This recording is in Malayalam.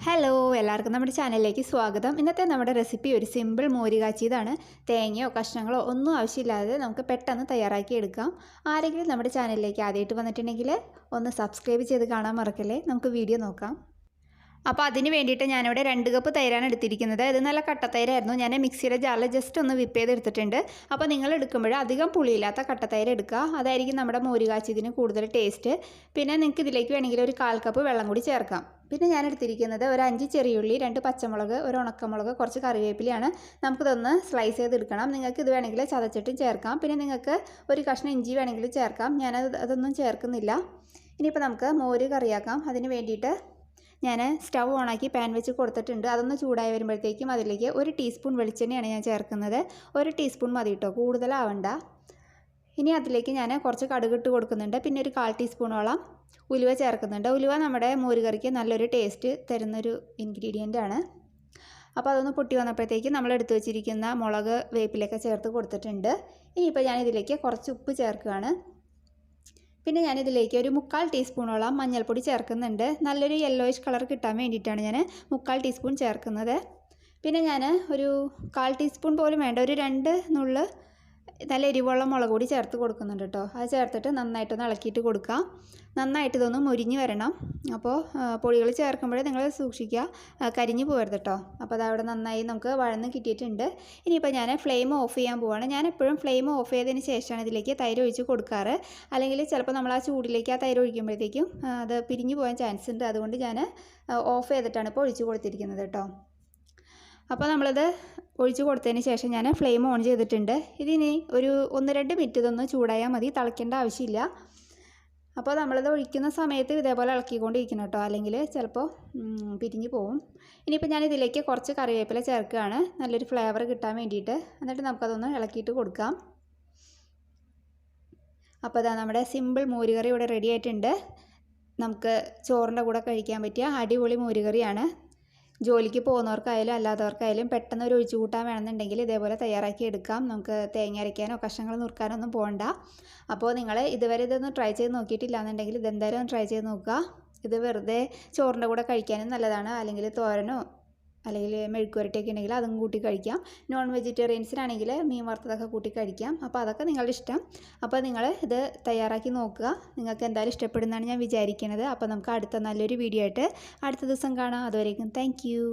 ഹലോ എല്ലാവർക്കും നമ്മുടെ ചാനലിലേക്ക് സ്വാഗതം. ഇന്നത്തെ നമ്മുടെ റെസിപ്പി ഒരു സിമ്പിൾ മോര് കാച്ചിയതാണ്. തേങ്ങയോ കഷ്ണങ്ങളോ ഒന്നും ആവശ്യമില്ലാതെ നമുക്ക് പെട്ടെന്ന് തയ്യാറാക്കി എടുക്കാം. ആരെങ്കിലും നമ്മുടെ ചാനലിലേക്ക് ആദ്യമായിട്ട് വന്നിട്ടുണ്ടെങ്കിൽ ഒന്ന് സബ്സ്ക്രൈബ് ചെയ്ത് കാണാൻ മറക്കല്ലേ. നമുക്ക് വീഡിയോ നോക്കാം. അപ്പോൾ അതിന് വേണ്ടിയിട്ട് ഞാനിവിടെ 2 കപ്പ് തൈരാണ് എടുത്തിരിക്കുന്നത്. ഇത് നല്ല കട്ടത്തൈരായിരുന്നു. ഞാൻ മിക്സിയുടെ ജാറിൽ ജസ്റ്റ് ഒന്ന് വിപ്പ് ചെയ്തെടുത്തിട്ടുണ്ട്. അപ്പോൾ നിങ്ങൾ എടുക്കുമ്പോൾ അധികം പുളിയില്ലാത്ത കട്ടത്തൈര് എടുക്കുക. അതായിരിക്കും നമ്മുടെ മോര് കാച്ചിയതിന് കൂടുതൽ ടേസ്റ്റ്. പിന്നെ നിങ്ങൾക്ക് ഇതിലേക്ക് വേണമെങ്കിൽ ഒരു 1/4 കപ്പ് വെള്ളം കൂടി ചേർക്കാം. പിന്നെ ഞാൻ എടുത്തിരിക്കുന്നത് ഒരു 5 ചെറിയുള്ളി, 2 പച്ചമുളക്, ഒരു ഉണക്കമുളക്, കുറച്ച് കറിവേപ്പിലയാണ്. നമുക്കിതൊന്ന് സ്ലൈസ് ചെയ്തെടുക്കണം. നിങ്ങൾക്ക് ഇത് വേണമെങ്കിൽ ചതച്ചിട്ടും ചേർക്കാം. പിന്നെ നിങ്ങൾക്ക് ഒരു കഷ്ണം ഇഞ്ചി വേണമെങ്കിൽ ചേർക്കാം. അതൊന്നും ചേർക്കുന്നില്ല. ഇനിയിപ്പോൾ നമുക്ക് മോര് കറിയാക്കാം. അതിന് വേണ്ടിയിട്ട് ഞാൻ സ്റ്റൗ ഓണാക്കി പാൻ വെച്ച് കൊടുത്തിട്ടുണ്ട്. അതൊന്ന് ചൂടായി വരുമ്പോഴത്തേക്കും അതിലേക്ക് 1 ടീസ്പൂൺ വെളിച്ചെണ്ണയാണ് ഞാൻ ചേർക്കുന്നത്. 1 ടീസ്പൂൺ മതി കേട്ടോ, കൂടുതലാവണ്ട. ഇനി അതിലേക്ക് ഞാൻ കുറച്ച് കടുക് ഇട്ട് കൊടുക്കുന്നുണ്ട്. പിന്നെ ഒരു 1/4 ടീസ്പൂണോളം ഉലുവ ചേർക്കുന്നുണ്ട്. ഉലുവ നമ്മുടെ മോര് കറിക്ക് നല്ലൊരു ടേസ്റ്റ് തരുന്നൊരു ഇൻഗ്രീഡിയൻ്റ് ആണ്. അപ്പോൾ അതൊന്ന് പൊട്ടി വന്നപ്പോഴത്തേക്ക് നമ്മൾ എടുത്തു വെച്ചിരിക്കുന്ന മുളക്, വേപ്പിലൊക്കെ ചേർത്ത് കൊടുത്തിട്ടുണ്ട്. ഇനിയിപ്പോൾ ഞാനിതിലേക്ക് കുറച്ച് ഉപ്പ് ചേർക്കുകയാണ്. പിന്നെ ഞാനിതിലേക്ക് ഒരു 1/4 ടീസ്പൂണോളം മഞ്ഞൾപ്പൊടി ചേർക്കുന്നുണ്ട്. നല്ലൊരു യെല്ലോയിഷ് കളർ കിട്ടാൻ വേണ്ടിയിട്ടാണ് ഞാൻ 1/4 ടീസ്പൂൺ ചേർക്കുന്നത്. പിന്നെ ഞാൻ ഒരു 1/4 ടീസ്പൂൺ പോലും വേണ്ട, ഒരു 2 നുള്ള് നല്ല എരിവുള്ള മുളക് പൊടി ചേർത്ത് കൊടുക്കുന്നുണ്ട് കേട്ടോ. അത് ചേർത്തിട്ട് നന്നായിട്ടൊന്ന് ഇളക്കിയിട്ട് കൊടുക്കുക. നന്നായിട്ട് ഇതൊന്ന് മുരിഞ്ഞ് വരണം. അപ്പോൾ പൊടികൾ ചേർക്കുമ്പോഴേ നിങ്ങൾ സൂക്ഷിക്കുക, കരിഞ്ഞ് പോകരുത് കേട്ടോ. അപ്പോൾ അതവിടെ നന്നായി നമുക്ക് വഴന്ന് കിട്ടിയിട്ടുണ്ട്. ഇനിയിപ്പോൾ ഞാൻ ഫ്ലെയിം ഓഫ് ചെയ്യാൻ പോവുകയാണ്. ഞാൻ എപ്പോഴും ഫ്ലെയിം ഓഫ് ചെയ്തതിന് ശേഷമാണ് ഇതിലേക്ക് തൈര് ഒഴിച്ച് കൊടുക്കാറ്. അല്ലെങ്കിൽ ചിലപ്പോൾ നമ്മൾ ആ ചൂടിലേക്ക് ആ തൈര് ഒഴിക്കുമ്പോഴത്തേക്കും അത് പിരിഞ്ഞു പോകാൻ ചാൻസ് ഉണ്ട്. അതുകൊണ്ട് ഞാൻ ഓഫ് ചെയ്തിട്ടാണ് ഇപ്പോൾ ഒഴിച്ച് കൊടുത്തിരിക്കുന്നത് കേട്ടോ. അപ്പോൾ നമ്മളിത് ഒഴിച്ച് കൊടുത്തതിന് ശേഷം ഞാൻ ഫ്ലെയിം ഓൺ ചെയ്തിട്ടുണ്ട്. ഇതിനി ഒരു 1-2 മിനിറ്റ് ഇതൊന്ന് ചൂടായാൽ മതി, തിളയ്ക്കേണ്ട ആവശ്യമില്ല. അപ്പോൾ നമ്മളിത് ഒഴിക്കുന്ന സമയത്ത് ഇതേപോലെ ഇളക്കിക്കൊണ്ടിരിക്കണം കേട്ടോ, അല്ലെങ്കിൽ ചിലപ്പോൾ പിരിഞ്ഞു പോവും. ഇനിയിപ്പോൾ ഞാൻ ഇതിലേക്ക് കുറച്ച് കറിവേപ്പില ചേർക്കുകയാണ്, നല്ലൊരു ഫ്ലേവർ കിട്ടാൻ വേണ്ടിയിട്ട്. എന്നിട്ട് നമുക്കതൊന്ന് ഇളക്കിയിട്ട് കൊടുക്കാം. അപ്പോൾ ഇതാ നമ്മുടെ സിമ്പിൾ മോര് കറി ഇവിടെ റെഡി ആയിട്ടുണ്ട്. നമുക്ക് ചോറിൻ്റെ കൂടെ കഴിക്കാൻ പറ്റിയ അടിപൊളി മോര് കറിയാണ്. ജോലിക്ക് പോകുന്നവർക്കായാലും അല്ലാത്തവർക്കായാലും പെട്ടെന്ന് ഒരു ഒഴിച്ചു കൂട്ടാൻ വേണമെന്നുണ്ടെങ്കിൽ ഇതേപോലെ തയ്യാറാക്കി എടുക്കാം. നമുക്ക് തേങ്ങ അരയ്ക്കാനോ കഷ്ണങ്ങൾ നുറുക്കാനോ ഒന്നും പോകണ്ട. അപ്പോൾ നിങ്ങൾ ഇതുവരെ ഇതൊന്ന് ട്രൈ ചെയ്ത് നോക്കിയിട്ടില്ല എന്നുണ്ടെങ്കിൽ ഇതെന്തായാലും ഒന്ന് ട്രൈ ചെയ്ത് നോക്കുക. ഇത് വെറുതെ ചോറിൻ്റെ കൂടെ കഴിക്കാനും നല്ലതാണ്. അല്ലെങ്കിൽ തോരനോ അല്ലെങ്കിൽ മെഴുക്കുവരട്ടിയൊക്കെ ഉണ്ടെങ്കിൽ അതും കൂട്ടി കഴിക്കാം. നോൺ വെജിറ്റേറിയൻസിനാണെങ്കിൽ മീൻ വറുത്തതൊക്കെ കൂട്ടി കഴിക്കാം. അപ്പോൾ അതൊക്കെ നിങ്ങളുടെ ഇഷ്ടം. അപ്പോൾ നിങ്ങൾ ഇത് തയ്യാറാക്കി നോക്കുക. നിങ്ങൾക്ക് എന്തായാലും ഇഷ്ടപ്പെടുന്നതാണ് ഞാൻ വിചാരിക്കുന്നത്. അപ്പോൾ നമുക്ക് അടുത്ത നല്ലൊരു വീഡിയോ ആയിട്ട് അടുത്ത ദിവസം കാണാം. അതുവരേക്കും താങ്ക് യു.